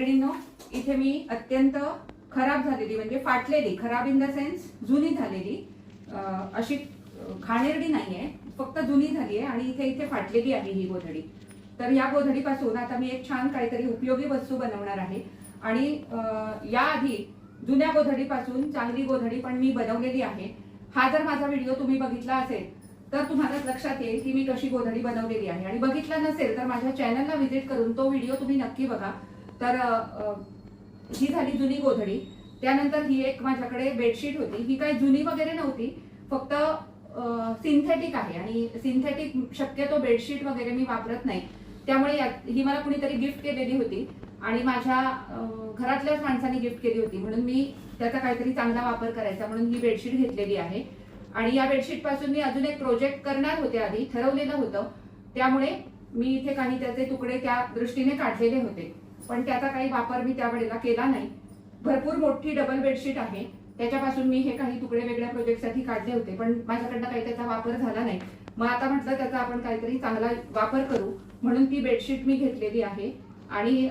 मैत्रिणींनो, इथे मी अत्यंत खराब झालेली म्हणजे फाटलेली, खराब इन द सेन्स जुनी झालेली अशी घाणेरडी नाहीये, फक्त जुनी झाली आहे आणि इथे इथे फाटलेली आहे ही गोधडी. तर या गोधडीपासून आता मी एक छान काहीतरी उपयोगी वस्तू बनवणार आहे. आणि याआधी जुन्या गोधडीपासून चांगली गोधडी पण मी बनवलेली आहे. हा जर माझा व्हिडिओ तुम्ही बघितला असेल तर तुम्हाला लक्षात येईल की मी कशी गोधडी बनवलेली आहे. आणि बघितला नसेल तर माझ्या चॅनलला व्हिजिट करून तो व्हिडिओ तुम्ही नक्की बघा. तर ही झाली जुनी गोधडी. त्यानंतर ही एक माझ्याकडे बेडशीट होती. ही काही जुनी वगैरे नव्हती, फक्त सिंथेटिक आहे आणि सिंथेटिक शक्यतो बेडशीट वगैरे मी वापरत नाही. त्यामुळे ही मला कुणीतरी गिफ्ट केलेली होती आणि माझ्या घरातल्याच माणसांनी गिफ्ट केली होती, म्हणून मी त्याचा काहीतरी चांगला वापर करायचा म्हणून ही बेडशीट घेतलेली आहे. आणि या बेडशीट पासून मी अजून एक प्रोजेक्ट करणार होते, आधी ठरवलेलं होतं. त्यामुळे मी इथे काही त्याचे तुकडे त्या दृष्टीने काढलेले होते, पण त्याचा काही वापर मी त्यावेळेला केला नाही. भरपूर मोठी डबल बेडशीट आहे, त्याच्यापासून मी हे काही तुकडे वेगळ्या प्रोजेक्टसाठी काढले होते, पण माझ्याकडनं काही त्याचा वापर झाला नाही. मग आता म्हटलं त्याचा आपण काहीतरी चांगला वापर करू, म्हणून ती बेडशीट मी घेतलेली आहे. आणि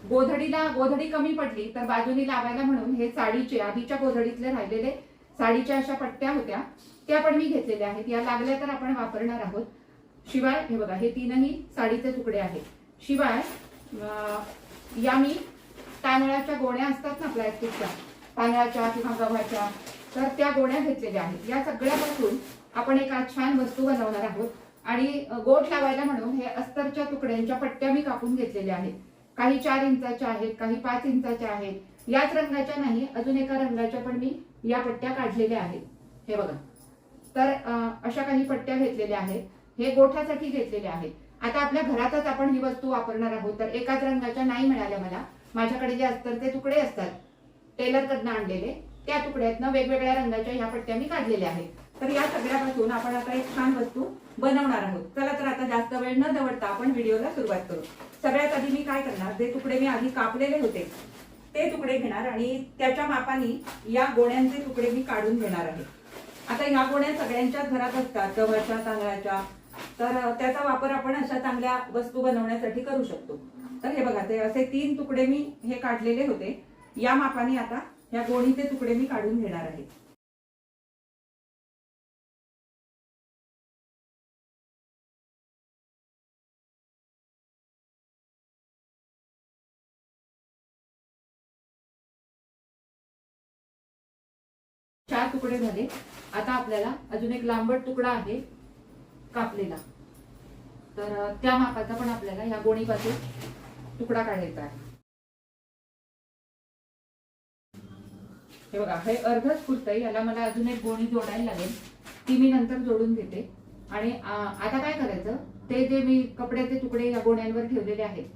गोधडी कमी पडली तर बाजूनी लावायला म्हणून हे साडीचे आधीच्या गोधडीतले राहिलेले साडीच्या अशा पट्ट्या होत्या, त्या पण मी घेतलेल्या आहेत. या लागल्या तर आपण वापरणार आहोत. शिवाय हे बघा, हे तीनही साडीचे तुकडे आहेत. शिवाय या मी तांदळाच्या गोण्या असतात ना, प्लॅस्टिकच्या, तांदळाच्या किंवा गव्हाच्या, तर त्या गोण्या घेतलेल्या आहेत. या सगळ्यापासून आपण एक छान वस्तू बनवणार आहोत. आणि गोठ लावायला म्हणून हे अस्तरच्या तुकड्यांच्या पट्ट्या मी कापून घेतलेल्या आहेत. काही 4 इंचाच्या आहेत, काही 5 इंचाच्या आहेत. याच रंगाच्या नाही, अजून एका रंगाच्या पण मी या पट्ट्या काढलेल्या आहेत. हे बघा, तर अशा काही पट्ट्या घेतलेल्या आहेत. हे गोठासाठी घेतलेले आहेत. आता आपल्या घरातच आपण ही वस्तू वापरणार आहोत, तर एकाच रंगाच्या नाही मिळाल्या मला. माझ्याकडे जे अस्तरचे तुकडे असतात टेलरकडनं आणलेले, त्या तुकड्यातनं वेगवेगळ्या रंगाच्या ह्या पट्ट्या मी काढलेल्या आहेत. तर या सगळ्यापासून आपण आता एक छान वस्तू बनवणार आहोत. चला तर आता जास्त वेळ न दवडता आपण व्हिडिओला सुरुवात करू. सगळ्यात आधी मी काय करणार, जे तुकडे मी आधी कापलेले होते ते तुकडे घेणार आणि त्याच्या मापाने या गोण्यांचे तुकडे मी काढून घेणार आहे. आता ह्या गोण्या सगळ्यांच्याच घरात असतात, गव्हाच्या, तांदळाच्या, तर त्याचा वापर आपण अशा चांगल्या वस्तू बनवण्यासाठी करू शकतो. तर हे बघा, ते असे 3 तुकडे मी हे काढलेले होते. या मापाने आता ह्या गोणीचे तुकडे मी काढून घेणार आहे. चार तुकडे झाले. आता आपल्याला अजून एक लांबट तुकडा आहे कापलेला, तर त्या मापाचा पण आपल्याला या गोणीपासून तुकडा काढायचा आहे. हे बघा, हे अर्धच पुरतंय. याला मला अजून एक गोणी जोडायला लागेल, ती मी नंतर जोडून घेते. आणि आता काय करायचं, ते जे मी कपड्याचे तुकडे या गोण्यांवर ठेवलेले आहेत,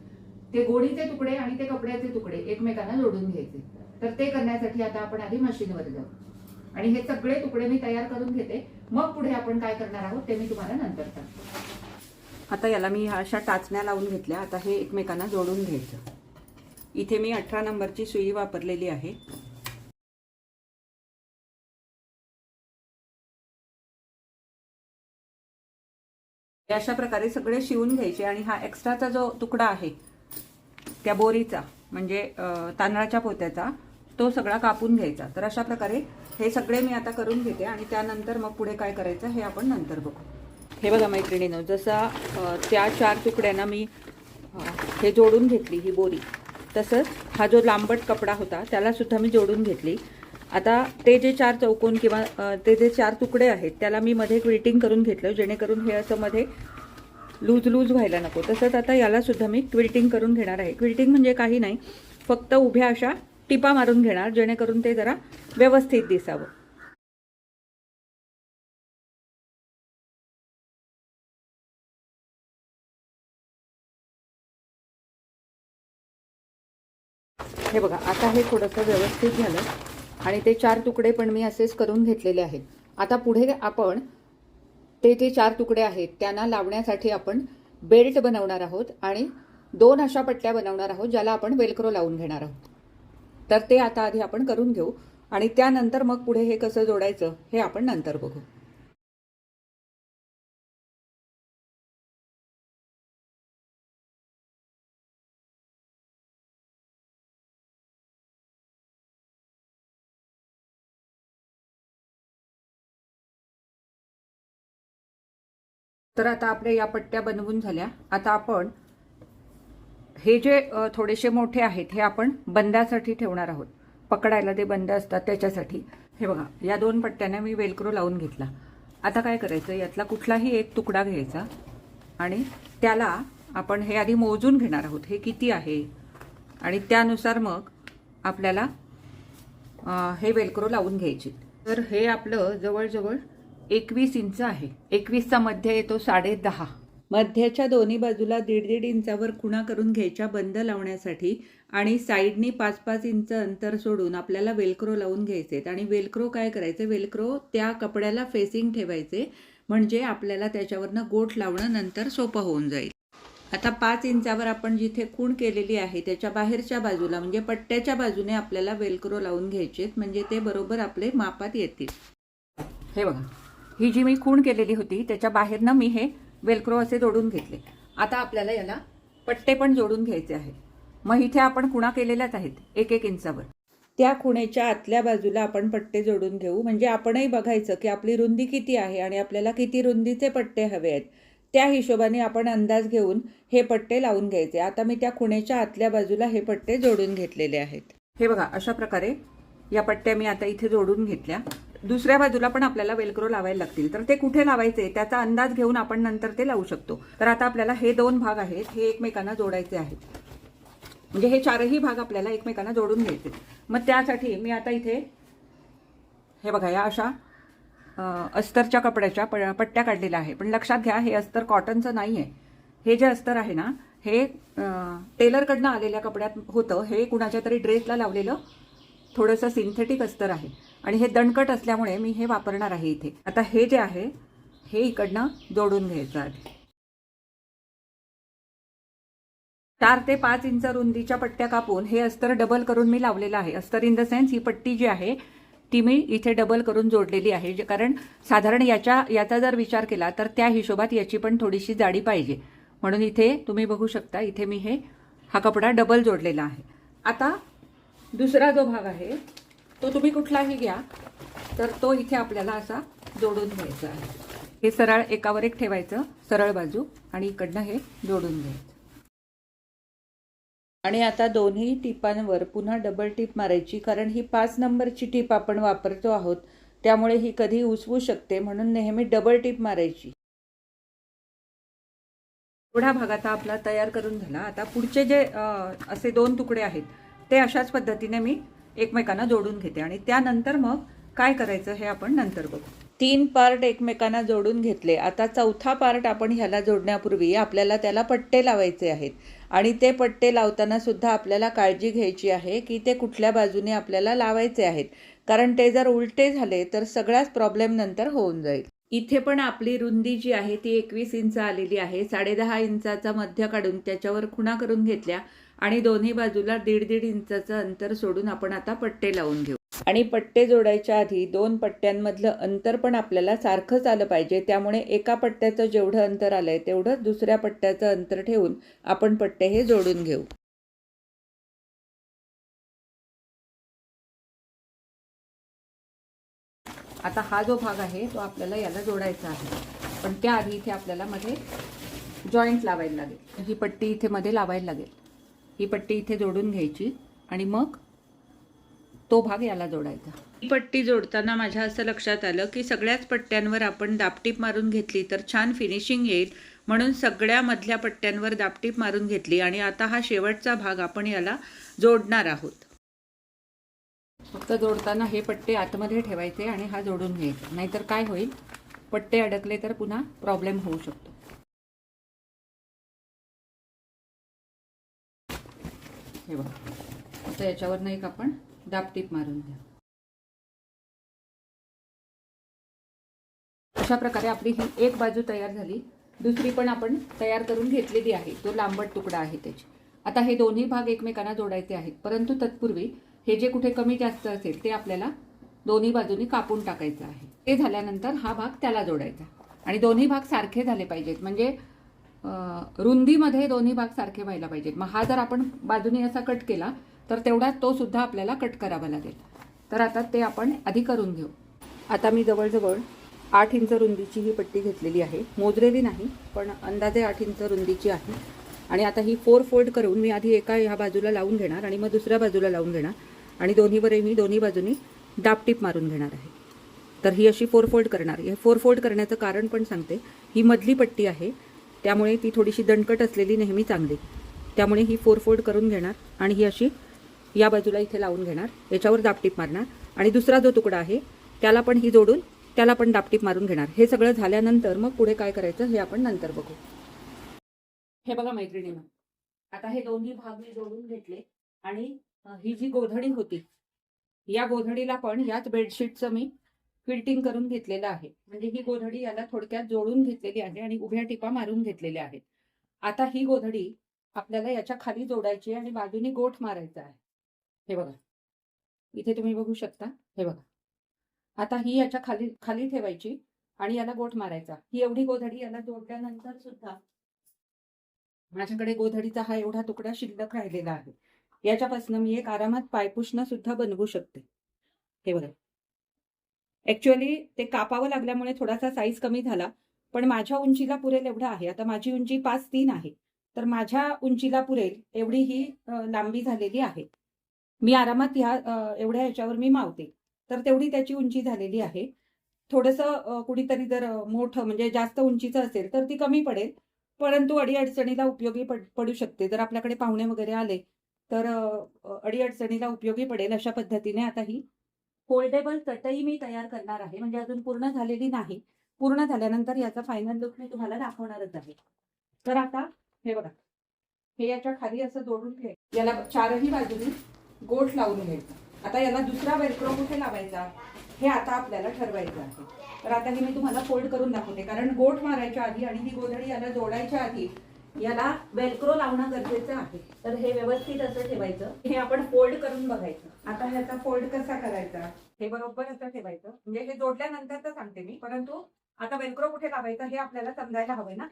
ते गोणीचे तुकडे आणि ते कपड्याचे तुकडे एकमेकांना जोडून घ्यायचे. तर ते करण्यासाठी आता आपण आधी मशीनवर जाऊ आणि हे सगळे तुकडे मी तयार करून घेते. मग पुढे आपण काय करणार आहोत ते मी तुम्हाला नंतर सांगते. आता याला मी अशा टाचण्या लावून घेतल्या. आता हे एकमेकांना जोडून घ्यायचं. इथे मी 18 नंबरची सुई वापरलेली आहे. अशा प्रकारे सगळे शिवून घ्यायचे. आणि हा एक्स्ट्राचा जो तुकडा आहे त्या बोरीचा म्हणजे तांदळाच्या पोत्याचा, तो सगळा कापून घ्यायचा. तर अशा प्रकारे हे सगळे मी आता करून घेते आणि त्यानंतर मग पुढे काय करायचं हे आपण नंतर बघू. हे बघा मैत्रिणींनो, जसा त्या 4 तुकड्यांना मी हे जोडून घेतली ही बोरी, तसंच हा जो लांबट कपडा होता त्याला सुद्धा मी जोडून घेतली. आता ते जे 4 चौकोन किंवा ते जे 4 तुकडे आहेत त्याला मी मध्ये क्विल्टिंग करून घेतलं, जेणेकरून हे असं मध्ये लूज व्हायला नको. तसंच आता याला सुद्धा मी क्विल्टिंग करून घेणार आहे. क्विल्टिंग म्हणजे काही नाही, फक्त उभ्या अशा टिपा मारून घेणार, जेणेकरून ते जरा व्यवस्थित दिसावं. हे बघा, आता हे थोडंसं व्यवस्थित झालं आणि ते 4 तुकडे पण मी असेच करून घेतलेले आहेत. आता पुढे आपण ते जे 4 तुकडे आहेत त्यांना लावण्यासाठी आपण बेल्ट बनवणार आहोत आणि 2 अशा पट्ट्या बनवणार आहोत, ज्याला आपण वेल्क्रो लावून घेणार आहोत. तर ते आता आधी आपण करून घेऊ आणि त्यानंतर मग पुढे हे कसं जोडायचं हे आपण नंतर बघू. तर आता आपल्या या पट्ट्या बनवून झाल्या. आता आपण हे जे थोडेसे मोठे आहेत हे आपण बंदासाठी ठेवणार आहोत. पकडायला ते बंद असतात त्याच्यासाठी. हे बघा, या 2 पट्ट्यांना मी वेलक्रो लावून घेतला. आता काय करायचं, यातला कुठलाही एक तुकडा घ्यायचा आणि त्याला आपण हे आधी मोजून घेणार आहोत, हे किती आहे, आणि त्यानुसार मग आपल्याला हे वेलक्रो लावून घ्यायचे. तर हे आपलं जवळजवळ 21 इंच आहे. 21चा मध्य येतो 10.5. मध्याच्या दोन्ही बाजूला 1.5 इंचावर खुणा करून घ्यायच्या बंद लावण्यासाठी, आणि साईडनी 5-5 इंच अंतर सोडून आपल्याला वेलक्रो लावून घ्यायचे. आणि वेलक्रो काय करायचे, वेलक्रो त्या कपड्याला फेसिंग ठेवायचे, म्हणजे आपल्याला त्याच्यावरनं गोठ लावणं नंतर सोपं होऊन जाईल. आता 5 इंचावर आपण जिथे खूण केलेली आहे त्याच्या बाहेरच्या बाजूला म्हणजे पट्ट्याच्या बाजूने आपल्याला वेलक्रो लावून घ्यायचे, म्हणजे ते बरोबर आपले मापात येतील. हे बघा, ही जी मी खूण केलेली होती त्याच्या बाहेरनं मी हे वेलक्रो असे जोडून घेतले. आता आपल्याला याला पट्टे पण जोडून घ्यायचे आहेत. मग इथे आपण खुणा केलेल्याच आहेत 1-1 इंचावर. त्या खुणेच्या आतल्या बाजूला आपण पट्टे जोडून घेऊ, म्हणजे आपणही बघायचं की आपली रुंदी किती आहे आणि आपल्याला किती रुंदीचे पट्टे हवे आहेत. त्या हिशोबाने आपण अंदाज घेऊन हे पट्टे लावून घ्यायचे. आता मी त्या खुणेच्या आतल्या बाजूला हे पट्टे जोडून घेतलेले आहेत. हे बघा, अशा प्रकारे या पट्ट्या मी आता इथे जोडून घेतल्या. दुसऱ्या बाजूला पण आपल्याला वेलक्रो लावायला लागतील, तर ते कुठे लावायचे त्याचा अंदाज घेऊन आपण नंतर ते लावू शकतो. तर आता आपल्याला हे 2 भाग आहेत हे एकमेकांना जोडायचे आहेत, म्हणजे हे 4ही भाग आपल्याला एकमेकांना जोडून घ्यायचे. मग त्यासाठी मी आता इथे हे बघा, या अशा अस्तरच्या कपड्याच्या पट्ट्या काढलेल्या आहे. पण लक्षात घ्या, हे अस्तर कॉटनचं नाही आहे. हे जे अस्तर आहे ना, हे टेलरकडनं आलेल्या कपड्यात होतं. हे कुणाच्या तरी ड्रेसला लावलेलं थोडंसं सिंथेटिक अस्तर आहे आणि हे दणकट असल्यामुळे मी हे वापरणार आहे इथे. आता हे जे आहे हे इकडनं जोडून घ्यायचं आहे. 4 ते 5 इंच रुंदीच्या पट्ट्या कापून हे अस्तर डबल करून मी लावलेलं आहे. अस्तर इन द सेन्स ही पट्टी जी आहे ती मी इथे डबल करून जोडलेली आहे, कारण साधारण याचा जर विचार केला तर त्या हिशोबात याची पण थोडीशी जाडी पाहिजे. म्हणून इथे तुम्ही बघू शकता, इथे मी हा कपडा डबल जोडलेला आहे. आता दुसरा जो भाग आहे तो तुम्ही कुठलाही घ्या, तर तो इथे आपल्याला असा जोडून घ्यायचा आहे. हे सरळ एकावर एक ठेवायचं, सरळ बाजू, आणि इकडनं हे जोडून घ्यायचं. आणि आता दोन्ही टिपांवर पुन्हा डबल टिप मारायची, कारण ही 5 नंबरची टिप आपण वापरतो आहोत, त्यामुळे ही कधी उसवू शकते, म्हणून नेहमी डबल टिप मारायची. एवढा भाग आता आपला तयार करून झाला. आता पुढचे जे असे 2 तुकडे आहेत ते अशाच पद्धतीने मी एकमेकांना जोडून घेते, आणि त्यानंतर मग काय करायचं हे आपण नंतर बघू. 3 पार्ट एकमेकांना जोडून घेतले. आता चौथा पार्ट आपण ह्याला जोडण्यापूर्वी आपल्याला त्याला पट्टे लावायचे आहेत, आणि ते पट्टे लावताना सुद्धा आपल्याला काळजी घ्यायची आहे की ते कुठल्या बाजूने आपल्याला लावायचे आहेत, कारण ते जर उलटे झाले तर सगळाच प्रॉब्लेम नंतर होऊन जाईल. इथे पण आपली रुंदी जी आहे ती 21 इंच आलेली आहे. 10.5 इंचाचा मध्य काढून त्याच्यावर खुणा करून घेतल्या, आणि दोन्ही बाजूला 1.5 इंचाचं अंतर सोडून आपण आता पट्टे लावून घेऊ. आणि पट्टे जोडायच्या आधी 2 पट्ट्यांमधलं अंतर पण आपल्याला सारखंच आलं पाहिजे. त्यामुळे एका पट्ट्याचं जेवढं अंतर आलंय तेवढंच दुसऱ्या पट्ट्याचं अंतर ठेवून आपण पट्टे हे जोडून घेऊ. आता हा जो भाग आहे तो आपल्याला याला जोडायचा आहे, पण त्याआधी इथे आपल्याला मध्ये जॉईंट लावायला लागेल. ही पट्टी इथे मध्ये लावायला लागेल. ही पट्टी इथे जोडून घ्यायची आणि मग तो भाग याला जोडायचा. ही पट्टी जोडताना माझ्या असं लक्षात आलं की सगळ्याच पट्ट्यांवर आपण दापटीप मारून घेतली तर छान फिनिशिंग येईल, म्हणून सगळ्या मधल्या पट्ट्यांवर दापटीप मारून घेतली. आणि आता हा शेवटचा भाग आपण याला जोडणार आहोत. फक्त जोडताना हे पट्टे आतमध्ये ठेवायचे आणि हा जोडून घ्यायचा, नाहीतर काय होईल, पट्टे अडकले तर पुन्हा प्रॉब्लेम होऊ शकतो. हे बघा, आता याच्यावरनं एक आपण दापटीप मारून घ्या. अशा प्रकारे आपली ही एक बाजू तयार झाली. दुसरी पण आपण तयार करून घेतलेली आहे. तो लांबट तुकडा आहे त्याची. आता हे दोन्ही भाग एकमेकांना जोडायचे आहेत, परंतु तत्पूर्वी हे जे कुठे कमी जास्त असेल ते आपल्याला दोन्ही बाजूनी कापून टाकायचं आहे. ते झाल्यानंतर हा भाग त्याला जोडायचा, आणि दोन्ही भाग सारखे झाले पाहिजेत, म्हणजे रुंदीमध्ये दोन्ही भाग सारखे व्हायला पाहिजेत. मग हा जर आपण बाजूने असा कट केला तर तेवढाच तो सुद्धा आपल्याला कट करावा लागेल. तर आता ते आपण आधी करून घेऊ. आता मी जवळजवळ 8 इंच रुंदीची ही पट्टी घेतलेली आहे, मोजलेली नाही पण अंदाजे 8 इंच रुंदीची आहे. आणि आता ही 4 फोल्ड करून मी आधी एका ह्या बाजूला लावून घेणार आणि मग दुसऱ्या बाजूला लावून घेणार आणि दोन्हीवरही मी दोन्ही बाजूनी दाबटीप मारून घेणार आहे. तर ही अशी 4 फोल्ड करणार. हे 4 फोल्ड करण्याचं कारण पण सांगते. ही मधली पट्टी आहे त्यामुळे ती थोडीशी दणकट असलेली नेहमी चांगली, त्यामुळे ही 4 फोल्ड करून घेणार आणि ही अशी या बाजूला इथे लावून घेणार, याच्यावर दाबटीप मारणार आणि दुसरा जो तुकडा आहे त्याला पण ही जोडून त्याला पण दाबटीप मारून घेणार. हे सगळं झाल्यानंतर मग पुढे काय करायचं हे आपण नंतर बघू. हे बघा मैत्रिणींनो, आता हे दोन्ही भाग मी जोडून घेतले आणि ही जी गोधडी होती या गोधडीला पण याच बेडशीटचं मी फिल्टिंग करून घेतलेलं आहे. म्हणजे ही गोधडी याला थोडक्यात जोडून घेतलेली आहे आणि उभ्या टिपा मारून घेतलेल्या आहेत. आता ही गोधडी आपल्याला याच्या खाली जोडायची आणि बाजूनी गोठ मारायचा आहे. हे बघा इथे तुम्ही बघू शकता. हे बघा आता ही याच्या खाली खाली ठेवायची आणि याला गोठ मारायचा. ही एवढी गोधडी याला जोडल्यानंतर सुद्धा माझ्याकडे गोधडीचा हा एवढा तुकडा शिल्लक राहिलेला आहे. याच्यापासून मी एक आरामात पायपुसणं सुद्धा बनवू शकते. हे बघा ऍक्च्युअली ते कापावं लागल्यामुळे थोडासा साईज कमी झाला, पण माझ्या उंचीला पुरेल एवढा आहे. आता माझी उंची 5'3" आहे, तर माझ्या उंचीला पुरेल एवढी ही लांबी झालेली आहे. मी आरामात ह्या एवढ्या ह्याच्यावर मी मावते, तर तेवढी त्याची उंची झालेली आहे. थोडंसं कुणीतरी जर मोठं म्हणजे जास्त उंचीचं असेल तर ती कमी पडेल, परंतु अडीअडचणीला उपयोगी पडू शकते. जर आपल्याकडे पाहुणे वगैरे आले तर अडीअडचणीला उपयोगी पडेल अशा पद्धतीने आता ही फोल्डेबल चटई मी तयार करणार आहे. म्हणजे अजून पूर्ण झालेली नाही, पूर्ण झाल्यानंतर याचा फायनल लुक मी तुम्हाला दाखवणारच आहे. तर आता हे बघा हे याच्या खाली असं जोडून घे, याला चारही बाजूनी गोठ लावून घ्यायचा. आता याला दुसरा वेलक्रो कुठे लावायचा हे आता आपल्याला ठरवायचं आहे. तर आता हे मी तुम्हाला फोल्ड करून दाखवते, कारण गोठ मारायच्या आधी आणि ही गोधडी याला जोडायच्या आधी याला वेलक्रो लावणं गरजेचं आहे. तर हे व्यवस्थित असं ठेवायचं. हे आपण फोल्ड करून बघायचं. आता ह्याचा फोल्ड कसा करायचा हे बरोबर असं ठेवायचं. म्हणजे हे जोडल्यानंतर तर सांगते मी, परंतु आता वेलक्रो कुठे लावायचं हे आपल्याला समजायला हवं ना,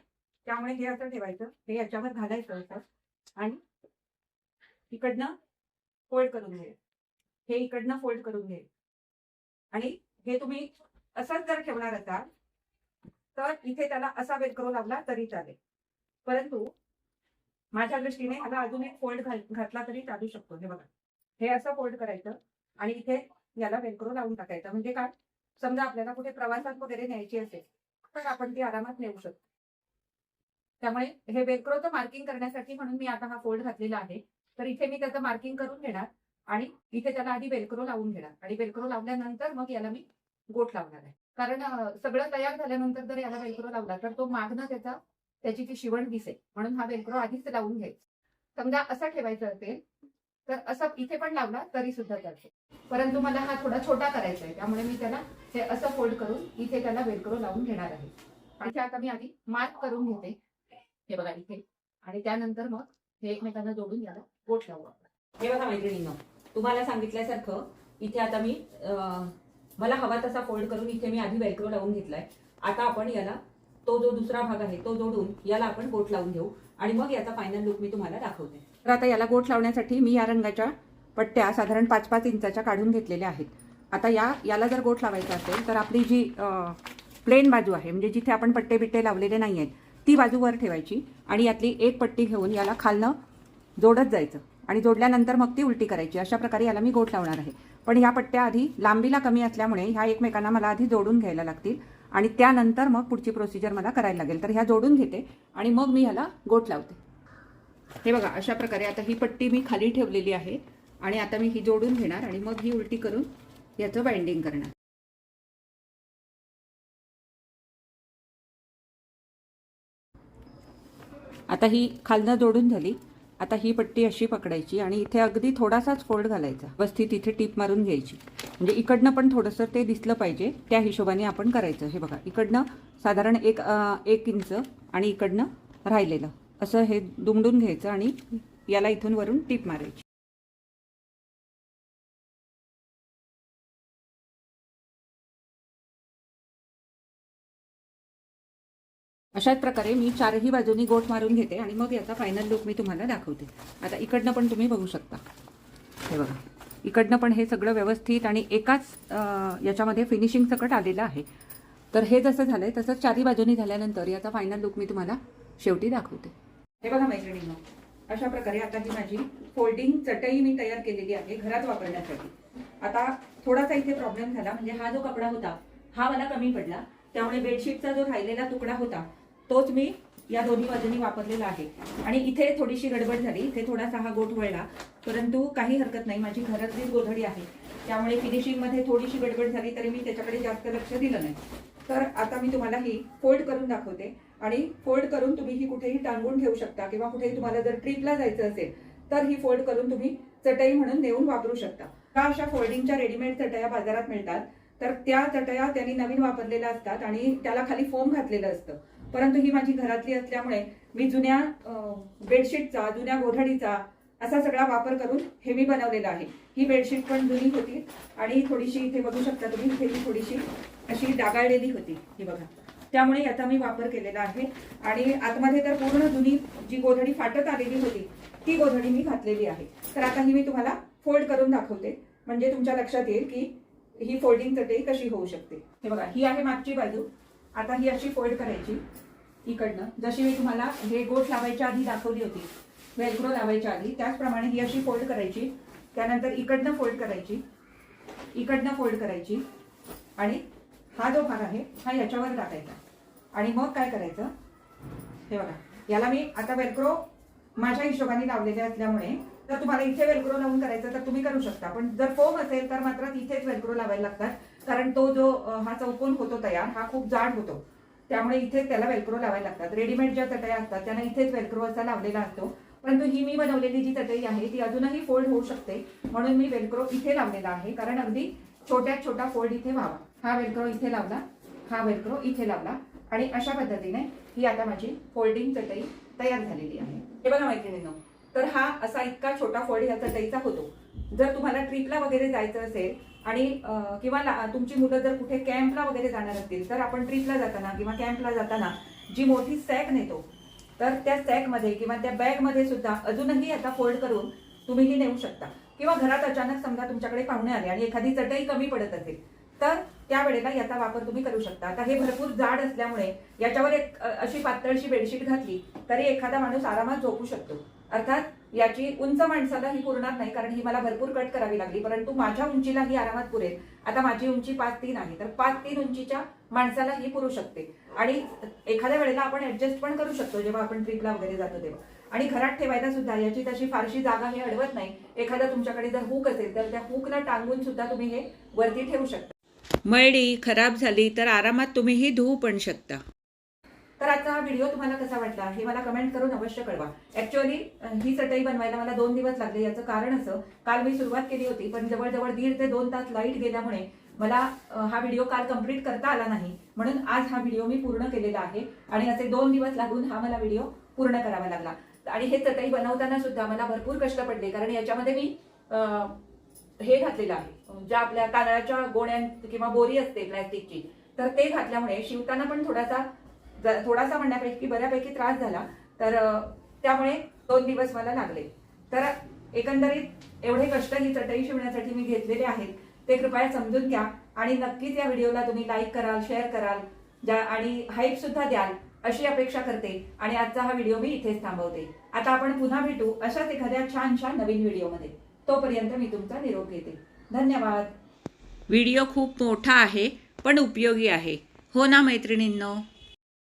त्यामुळे हे असं ठेवायचं. हे याच्यावर घालायचं असं आणि इकडनं फोल्ड करून घे, हे इकडनं फोल्ड करून घे आणि हे तुम्ही असंच जर ठेवणार असाल तर इथे त्याला असा वेलक्रो लावला तरी चालेल, परंतु माझ्या दृष्टीने ह्याला अजून एक फोल्ड घातला तरी चालू शकतो. हे बघा हे असं फोल्ड करायचं आणि इथे याला वेलक्रो लावून टाकायचा. म्हणजे काय, समजा आपल्याला कुठे प्रवासात वगैरे न्यायची असेल तर आपण ती आरामात नेऊ शकतो. त्यामुळे हे वेलक्रोचं मार्किंग करण्यासाठी म्हणून मी आता हा फोल्ड घातलेला आहे. तर इथे मी त्याचं मार्किंग करून घेणार आणि इथे त्याला आधी वेलक्रो लावून घेणार आणि वेलक्रो लावल्यानंतर मग याला मी गोठ लावणार आहे. कारण सगळं तयार झाल्यानंतर जर याला वेलक्रो लावला तर तो मागणं त्याची ती शिवण दिसेल, म्हणून हा वेलक्रो आधीच लावून घ्यायचा. समजा असं ठेवायचं असेल तर असं इथे पण लावला तरी सुद्धा चालते, परंतु मला हा थोडा छोटा करायचा आहे, त्यामुळे मी त्याला हे असं फोल्ड करून इथे त्याला वेलक्रो लावून घेणार आहे. इथे आता मी आधी मार्क करून घेते. हे बघा इथे, आणि त्यानंतर मग हे एकमेकांना जोडून याला गोठ लावू. हे बघा मैत्रिणींनो, तुम्हाला सांगितल्यासारखं इथे आता मी मला हवा तसा फोल्ड करून इथे मी आधी वेलक्रो लावून घेतलाय. आता आपण याला तो जो दुसरा भाग आहे तो जोडून याला आपण गोठ लावून घेऊ आणि मग याचा फायनल लुक मी तुम्हाला दाखवते. तर आता याला गोठ लावण्यासाठी मी या रंगाच्या पट्ट्या साधारण 5-5 इंचाच्या काढून घेतलेल्या आहेत. आता याला जर गोठ लावायचा असेल तर आपली जी प्लेन बाजू आहे, म्हणजे जिथे आपण पट्टे बिट्टे लावलेले नाही आहेत ती बाजू वर ठेवायची आणि यातली एक पट्टी घेऊन याला खालनं जोडत जायचं आणि जोडल्यानंतर मग ती उलटी करायची. अशा प्रकारे याला मी गोठ लावणार आहे. पण ह्या पट्ट्या आधी लांबीला कमी असल्यामुळे ह्या एकमेकांना मला आधी जोडून घ्यायला लागतील आणि त्यानंतर मग पुढची प्रोसिजर मला करायला लागेल. तर ह्या जोडून घेते आणि मग मी ह्याला गोठ लावते. हे बघा अशा प्रकारे आता ही पट्टी मी खाली ठेवलेली आहे आणि आता मी ही जोडून घेणार आणि मग ही उलटी करून याचं बाइंडिंग करणार. आता ही खालनं जोडून झाली. आता ही पट्टी अशी पकडायची आणि इथे अगदी थोडासाच फोल्ड घालायचा, व्यवस्थित इथे टीप मारून घ्यायची. म्हणजे इकडनं पण थोडंसं ते दिसलं पाहिजे त्या हिशोबाने आपण करायचं. हे बघा इकडनं साधारण एक इंच आणि इकडनं राहिलेलं असं हे दुमडून घ्यायचं आणि याला इथून वरून टीप मारायची. अशाच प्रकारे मी चारही बाजूनी गोठ मारून घेते आणि मग याचा फायनल लुक मी तुम्हाला दाखवते. आता इकडनं पण तुम्ही बघू शकता. हे बघा इकडनं पण हे सगळं व्यवस्थित आणि एकाच याच्यामध्ये फिनिशिंग सकट आलेलं आहे. तर हे जसं झालंय तसंच चारी बाजूनी झाल्यानंतर याचा फायनल लुक मी तुम्हाला शेवटी दाखवते. हे बघा मैत्रिणींनो, अशा प्रकारे आता ही माझी फोल्डिंग चटई मी तयार केलेली आहे घरात वापरण्यासाठी. आता थोडासा इथे प्रॉब्लेम झाला, म्हणजे हा जो कपडा होता हा मला कमी पडला, त्यामुळे बेडशीटचा जो राहिलेला तुकडा होता तोच मी या दोन्ही बाजूनी वापरलेला आहे. आणि इथे थोडीशी गडबड झाली, इथे थोडासा हा गोठ वळला, परंतु काही हरकत नाही, माझी घरातलीच गोधडी आहे त्यामुळे फिनिशिंगमध्ये थोडीशी गडबड झाली तरी मी त्याच्याकडे जास्त लक्ष दिलं नाही. तर आता मी तुम्हाला ही फोल्ड करून दाखवते आणि फोल्ड करून तुम्ही ही कुठेही टांगून ठेवू शकता किंवा कुठेही तुम्हाला जर ट्रिपला जायचं असेल तर ही फोल्ड करून तुम्ही चटई म्हणून नेऊन वापरू शकता. का अशा फोल्डिंगच्या रेडीमेड चटया बाजारात मिळतात, तर त्या चटया त्यांनी नवीन वापरलेल्या असतात आणि त्याला खाली फोम घातलेलं असतं. परंतु ही माझी घरातली असल्यामुळे मी जुन्या बेडशीटचा, जुन्या गोधडीचा असा सगळा वापर करून हे मी बनवलेलं आहे. ही बेडशीट पण जुनी होती आणि थोडीशी इथे बघू शकता तुम्ही, इथे ही थोडीशी अशी डागाळलेली होती, ही बघा, त्यामुळे याचा मी वापर केलेला आहे. आणि आतमध्ये तर पूर्ण जुनी जी गोधडी फाटत आलेली होती ती गोधडी मी घातलेली आहे. तर आता ही मी तुम्हाला फोल्ड करून दाखवते, म्हणजे तुमच्या लक्षात येईल की ही फोल्डिंग चटई कशी होऊ शकते. हे बघा, ही आहे मागची बाजू. आता ही अशी फोल्ड करायची इकडनं, जशी मी तुम्हाला हे गोठ लावायच्या आधी दाखवली होती, वेल्क्रो लावायच्या आधी, त्याचप्रमाणे ही अशी फोल्ड करायची. त्यानंतर इकडनं फोल्ड करायची, इकडनं फोल्ड करायची आणि हा जो भाग आहे हा याच्यावर टाकायचा. आणि मग काय करायचं, हे बघा, याला मी आता वेल्क्रो माझ्या हिशोबाने लावलेले असल्यामुळे, जर तुम्हाला इथे वेल्क्रो लावून करायचं तर तुम्ही करू शकता, पण जर फोम असेल तर मात्र तिथेच वेल्क्रो लावायला लागतात, कारण तो जो हा चौकोन होतो तयार हा खूप जाड होतो, त्यामुळे इथेच त्याला वेल्क्रो लावायला लागतात. रेडीमेड ज्या चटया असतात त्यांना इथेच वेल्क्रो असा लावलेला असतो, परंतु ही मी बनवलेली जी चटई आहे ती अजूनही फोल्ड होऊ शकते, म्हणून मी वेल्क्रो इथे लावलेला आहे, कारण अगदी छोट्यात छोटा फोल्ड इथे व्हावा. हा वेल्क्रो इथे लावला, हा वेल्क्रो इथे लावला आणि अशा पद्धतीने ही आता माझी फोल्डिंग चटई तयार झालेली आहे. हे बघा मैत्रिणींनो, तर हा असा इतका छोटा फोल्ड ह्या चटईचा होतो. जर तुम्हाला ट्रिपला वगैरे जायचं असेल आणि किंवा तुमची मुलं जर कुठे कॅम्पला वगैरे जाणार असतील, तर आपण ट्रिपला जाताना किंवा कॅम्पला जाताना जी मोठी सॅक नेतो, तर त्या सॅकमध्ये किंवा त्या बॅगमध्ये सुद्धा अजूनही आता फोल्ड करून तुम्ही ही नेऊ शकता. किंवा घरात अचानक समजा तुमच्याकडे पाहुणे आले आणि एखादी चटई कमी पडत असेल तर त्यावेळेला याचा वापर तुम्ही करू शकता. आता हे भरपूर जाड असल्यामुळे याच्यावर एक अशी पातळशी बेडशीट घातली तरी एखादा माणूस आरामात झोपू शकतो. अर्थात याची उंच माणसाला ही पुरणार नाही, कारण ही मला भरपूर कट करावी लागली, परंतु माझ्या उंचीला ही आरामात पुरेल. आता माझी उंची 5'3" आहे, तर 5'3" उंचीच्या माणसाला ही पुरू शकते. आणि एखाद्या वेळेला आपण ऍडजस्ट पण करू शकतो जेव्हा आपण ट्रिपला वगैरे जातो तेव्हा. आणि घरात ठेवायला सुद्धा याची तशी फारशी जागा हे अडवत नाही. एखादा तुमच्याकडे जर हुक असेल तर त्या हुकला टांगून सुद्धा तुम्ही हे वरती ठेवू शकता. मळली खराब झाली तर आरामात तुम्ही ही धुवू पण शकता. तर आजचा हा व्हिडिओ तुम्हाला कसा वाटला हे मला कमेंट करून अवश्य कळवा. ऍक्च्युअली ही चटई बनवायला मला 2 दिवस लागले. याचं कारण असं, काल मी सुरुवात केली होती पण जवळजवळ 1.5 ते 2 तास लाईट गेल्यामुळे मला हा व्हिडिओ काल कंप्लीट करता आला नाही, म्हणून आज हा व्हिडिओ मी पूर्ण केलेला आहे. आणि असे 2 दिवस लागून हा मला व्हिडिओ पूर्ण करावा लागला. आणि हे चटई बनवताना सुद्धा मला भरपूर कष्ट पडले, कारण याच्यामध्ये मी हे घातलेलं आहे, ज्या आपल्या तांदळाच्या गोण्या किंवा बोरी असते प्लॅस्टिकची, तर ते घातल्यामुळे शिवताना पण थोडासा म्हणण्यापैकी बऱ्यापैकी त्रास झाला. तर त्यामुळे 2 दिवस मला लागले. तर एकंदरीत एवढे कष्ट ही चटई शिवण्यासाठी मी घेतलेले आहेत ते कृपया समजून घ्या. आणि नक्कीच या व्हिडिओला तुम्ही लाईक कराल, शेअर कराल आणि हाईप सुद्धा द्याल अशी अपेक्षा करते. आणि आजचा हा व्हिडिओ मी इथेच थांबवते. आता आपण पुन्हा भेटू अशाच एखाद्या छानशा नवीन व्हिडिओमध्ये. तोपर्यंत मी तुमचा निरोप घेते. धन्यवाद. व्हिडिओ खूप मोठा आहे पण उपयोगी आहे, हो ना मैत्रिणींनो?